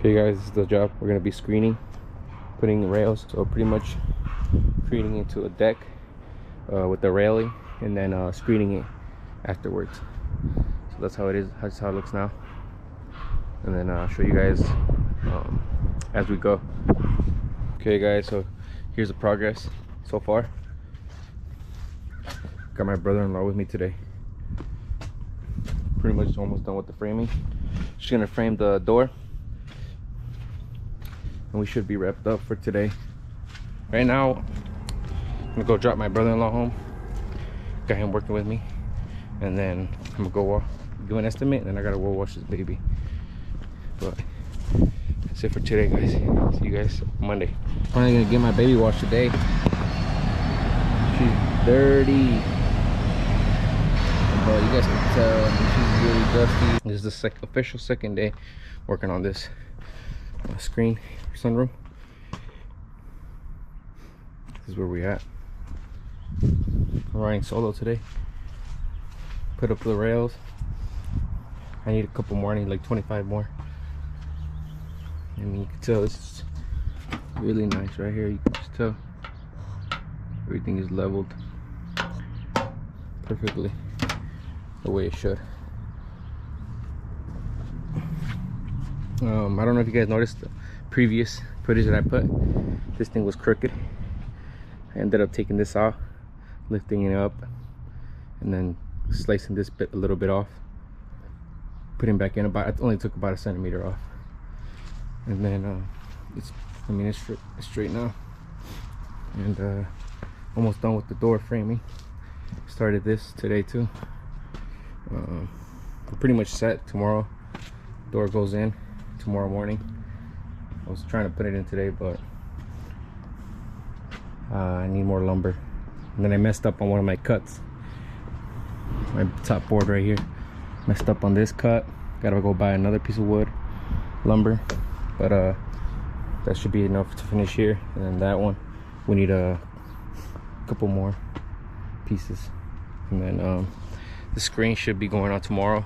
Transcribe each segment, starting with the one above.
Okay guys, this is the job. We're gonna be screening, putting rails, so pretty much creating into a deck with the railing, and then screening it afterwards. So that's how it is. That's how it looks now, and then I'll show you guys as we go. Okay guys, so here's the progress so far. Got my brother-in-law with me today. Pretty much almost done with the framing. Just gonna frame the door, and we should be wrapped up for today. Right now I'm gonna go drop my brother-in-law home. Got him working with me, and then I'm gonna go give an estimate, and then I gotta go wash this baby. But that's it for today guys. See you guys Monday. Finally gonna get my baby washed today. She's dirty, but you guys can tell she's really dusty. This is the official second day working on this screen sunroom. This is where we at. I'm riding solo today. Put up the rails. I need a couple more. I need like 25 more. And you can tell this is really nice right here. You can just tell everything is leveled perfectly the way it should. I don't know if you guys noticed the previous footage that I put. This thing was crooked. I ended up taking this off, lifting it up, and then slicing this bit a little bit off, putting back in. It only took about 1 centimeter off, and then it's straight now, and almost done with the door framing. Started this today too. We're pretty much set. Tomorrow door goes in tomorrow morning. I was trying to put it in today, but I need more lumber, and then I messed up on one of my cuts. My top board right here, messed up on this cut. Gotta go buy another piece of wood, lumber, but that should be enough to finish here. And then that one, we need a couple more pieces, and then the screen should be going on tomorrow.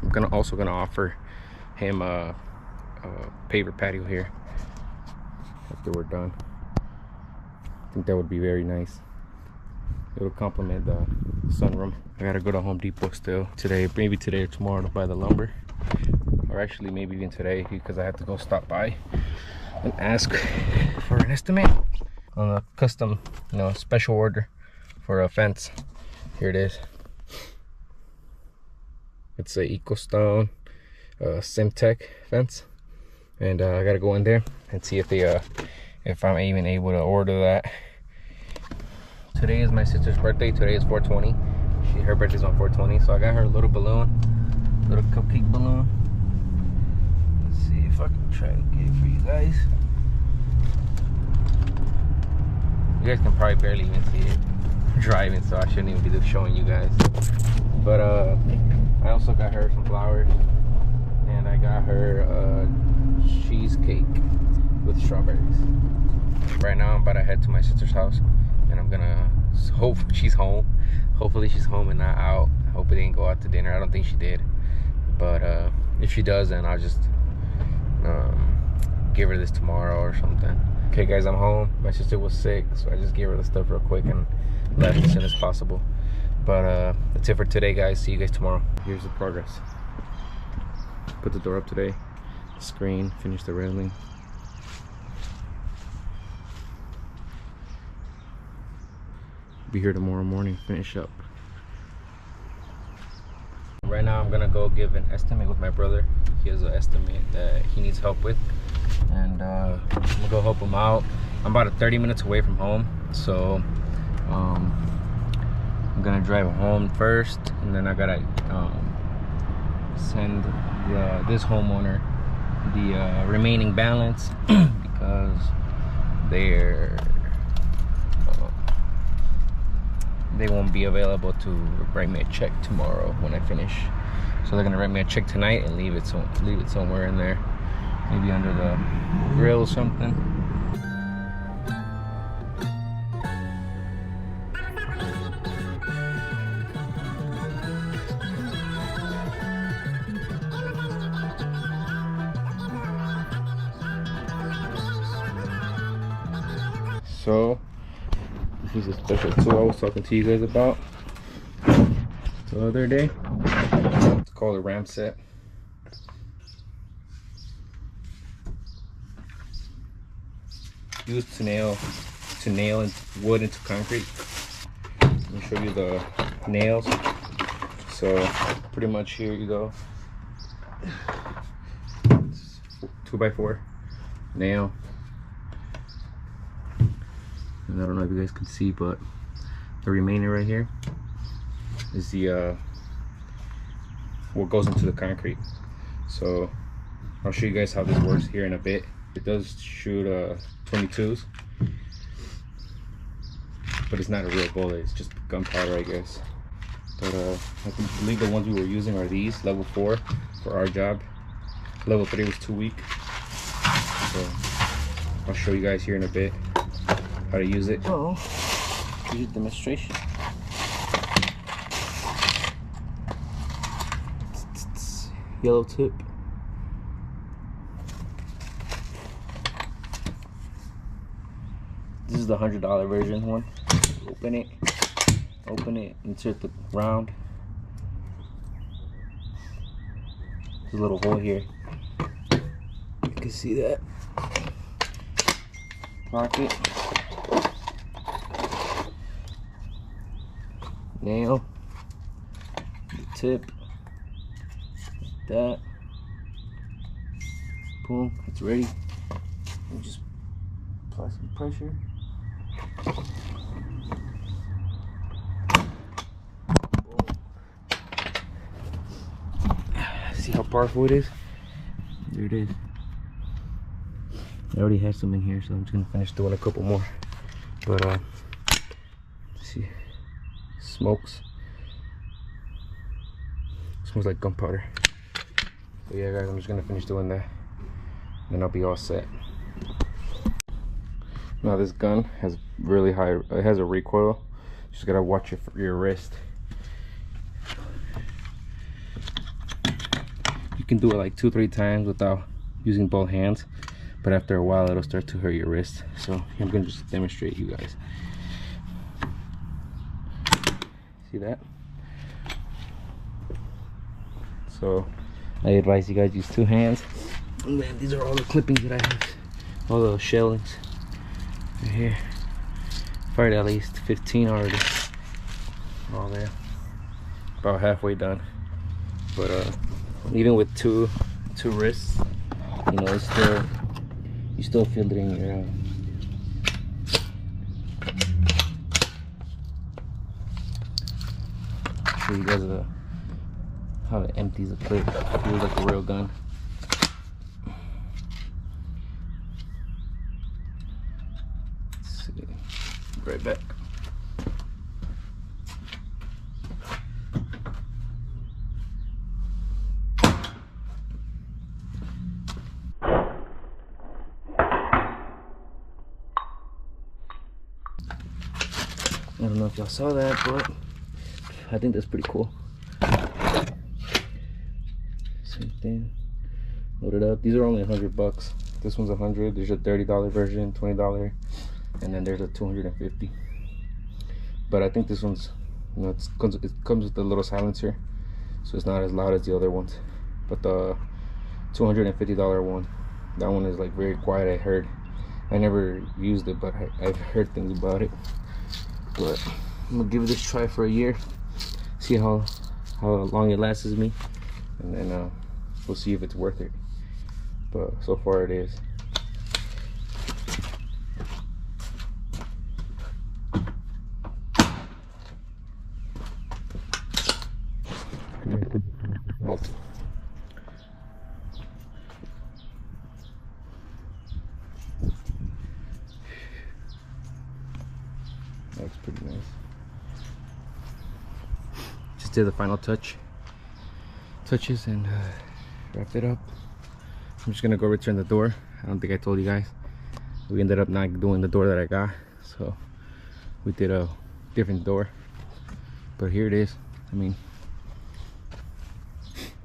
I'm also gonna offer him a paver patio here after we're done. I think that would be very nice. It'll complement the sunroom. I gotta go to Home Depot still today, maybe today or tomorrow, to buy the lumber, or actually maybe even today, because I have to go stop by and ask for an estimate on a custom, special order for a fence. Here it is. It's a EcoStone Simtech fence, and I gotta go in there and see if I'm even able to order that. Today is my sister's birthday. Today is 4/20. Her birthday's on 4/20, so I got her a little balloon, little cupcake balloon. Let's see if I can try to get it for you guys. You guys can probably barely even see it. I'm driving, so I shouldn't even be showing you guys. But I also got her some flowers, and I got her cheesecake with strawberries. Right now I'm about to head to my sister's house, and I'm gonna hope she's home. Hopefully she's home and not out. I hope they didn't go out to dinner. I don't think she did, but if she does, then I'll just give her this tomorrow or something. Okay guys, I'm home. My sister was sick, so I just gave her the stuff real quick and left as soon as possible. But that's it for today guys. See you guys tomorrow. Here's the progress. Put the door up today, screen, finish the railing. Be here tomorrow morning, finish up. Right now I'm gonna go give an estimate with my brother. He has an estimate that he needs help with, and I'm gonna go help him out. I'm about 30 minutes away from home, so I'm gonna drive home first, and then I gotta send this homeowner the remaining balance because they won't be available to write me a check tomorrow when I finish. So they're gonna write me a check tonight and leave it somewhere in there, maybe under the grill or something. So this is a special tool I was talking to you guys about the other day. It's called a ram set. Used to nail wood into concrete. Let me show you the nails. So pretty much here you go. 2x4 nail. And I don't know if you guys can see, but the remainder right here is the what goes into the concrete. So I'll show you guys how this works here in a bit. It does shoot 22s, but it's not a real bullet, it's just gunpowder, I guess. But I believe the ones we were using are these, level 4 for our job. Level 3 was too weak. So I'll show you guys here in a bit how to use it. Oh, here's a demonstration. Yellow tip. This is the $100 version one. Open it, insert the round. There's a little hole here. You can see that. Pocket. Nail. The tip. Like that. Boom, it's ready. And just apply some pressure. See how powerful it is? There it is. I already had some in here, so I'm just gonna finish doing a couple more. But let's see, smokes. Smells like gunpowder. But yeah, guys, I'm just gonna finish doing that, then I'll be all set. Now this gun has really high, it has a recoil. You just gotta watch your wrist. You can do it like 2-3 times without using both hands, but after a while it'll start to hurt your wrist. So I'm gonna just demonstrate you guys. See that? So I advise you guys use 2 hands. And then these are all the clippings that I have, all the shellings right here. Fired at least 15 already. All there, about halfway done. But even with two wrists, you know, it's still, you still feel it in your show you guys how it empties the clip. It feels like a real gun. Let's see. Right back. I don't know if y'all saw that, but I think that's pretty cool. Same thing. Load it up. These are only $100. This one's $100. There's a $30 version, $20, and then there's a $250. But I think this one's, you know, it comes with a little silencer, so it's not as loud as the other ones. But the $250 one, that one is like very quiet. I heard. I never used it, but I've heard things about it. But I'm gonna give it this try for a year, see how long it lasts me, and then we'll see if it's worth it. But so far it is. That's pretty nice. Just did the final touches and wrapped it up. I'm just gonna go return the door. I don't think I told you guys. We ended up not doing the door that I got, so we did a different door. But here it is. I mean,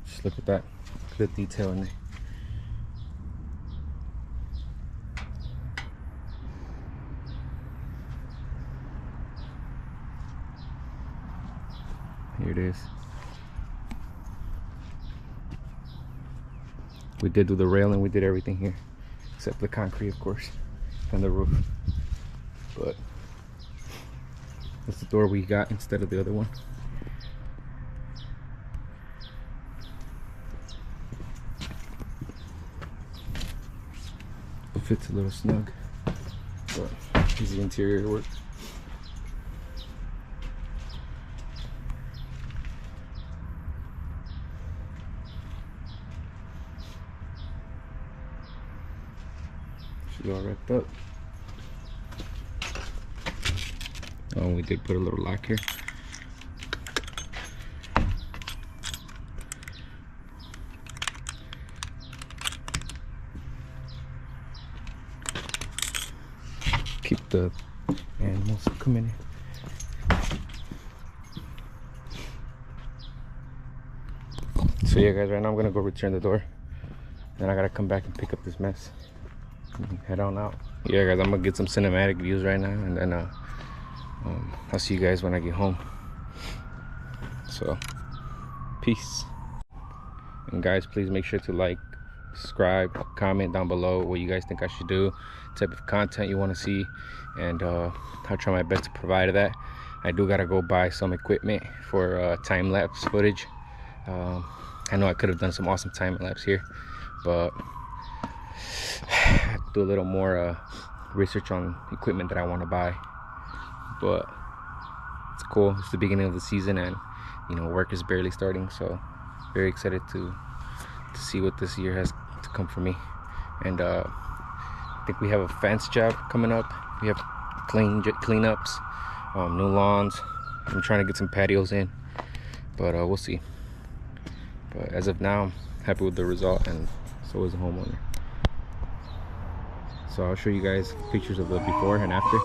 just look at that. Look at the detail in there. Here it is. We did do the railing, we did everything here except the concrete, of course, and the roof. But that's the door we got instead of the other one. It fits a little snug, but this is the interior work. She's all wrapped up. Oh, we did put a little lock here. Keep the animals from coming in. So yeah guys, right now I'm gonna go return the door. Then I gotta come back and pick up this mess. Head on out. Yeah guys, I'm gonna get some cinematic views right now, and then I'll see you guys when I get home. So peace. And guys, please make sure to like, subscribe, comment down below what you guys think I should do, type of content you want to see, and I'll try my best to provide that. I do gotta go buy some equipment for time-lapse footage. I know I could have done some awesome time-lapse here, but I have to do a little more research on equipment that I want to buy. But it's cool. It's the beginning of the season, and you know, work is barely starting, so very excited to see what this year has to come for me. And I think we have a fence job coming up. We have cleanups, new lawns. I'm trying to get some patios in, but we'll see. But as of now, I'm happy with the result, and so is the homeowner. So I'll show you guys pictures of the before and after.